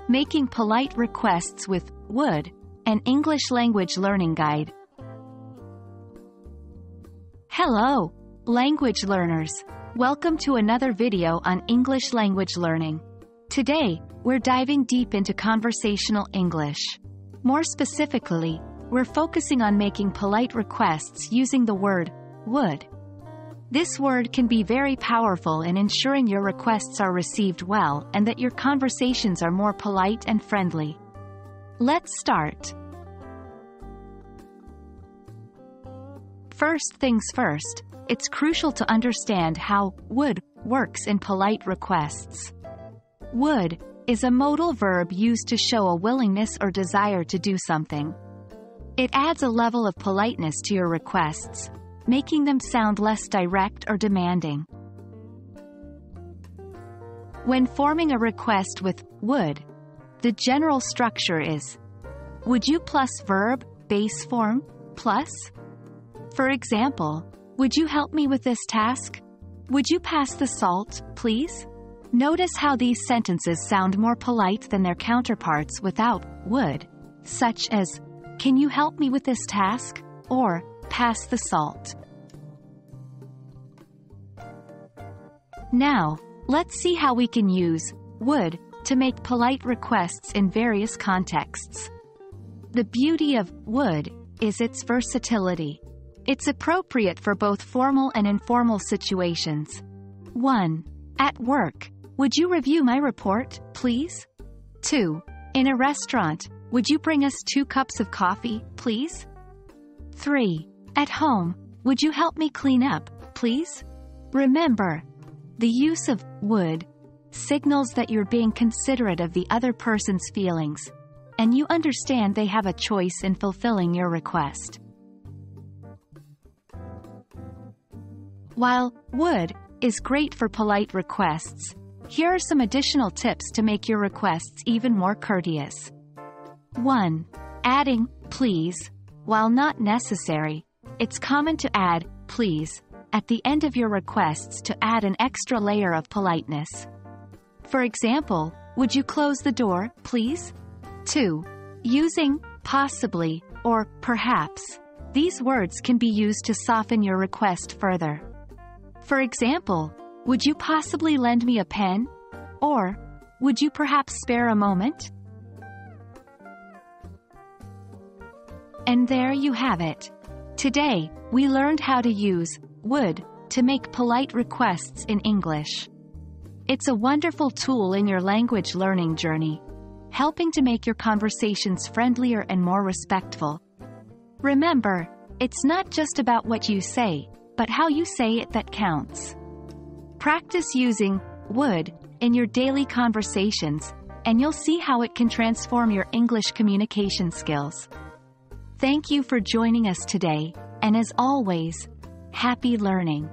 Making polite requests with would, an English language learning guide. Hello, language learners. Welcome to another video on English language learning. Today, we're diving deep into conversational English. More specifically, we're focusing on making polite requests using the word would. This word can be very powerful in ensuring your requests are received well and that your conversations are more polite and friendly. Let's start. First things first, it's crucial to understand how would works in polite requests. Would is a modal verb used to show a willingness or desire to do something. It adds a level of politeness to your requests, making them sound less direct or demanding. When forming a request with would, the general structure is would you plus verb, base form, plus. For example, would you help me with this task? Would you pass the salt, please? Notice how these sentences sound more polite than their counterparts without would, such as, can you help me with this task? Or, pass the salt. Now, let's see how we can use would to make polite requests in various contexts. The beauty of would is its versatility. It's appropriate for both formal and informal situations. 1. At work, would you review my report, please? 2. In a restaurant, would you bring us 2 cups of coffee, please? 3. At home, would you help me clean up, please? Remember, the use of would signals that you're being considerate of the other person's feelings, and you understand they have a choice in fulfilling your request. While would is great for polite requests, here are some additional tips to make your requests even more courteous. 1. Adding please. While not necessary, it's common to add please at the end of your requests to add an extra layer of politeness. For example, would you close the door, please? 2. Using possibly or perhaps. These words can be used to soften your request further. For example, would you possibly lend me a pen? Or, would you perhaps spare a moment? And there you have it. Today, we learned how to use would to make polite requests in English. It's a wonderful tool in your language learning journey, helping to make your conversations friendlier and more respectful. Remember, it's not just about what you say, but how you say it that counts. Practice using would in your daily conversations, and you'll see how it can transform your English communication skills. Thank you for joining us today, and as always, happy learning.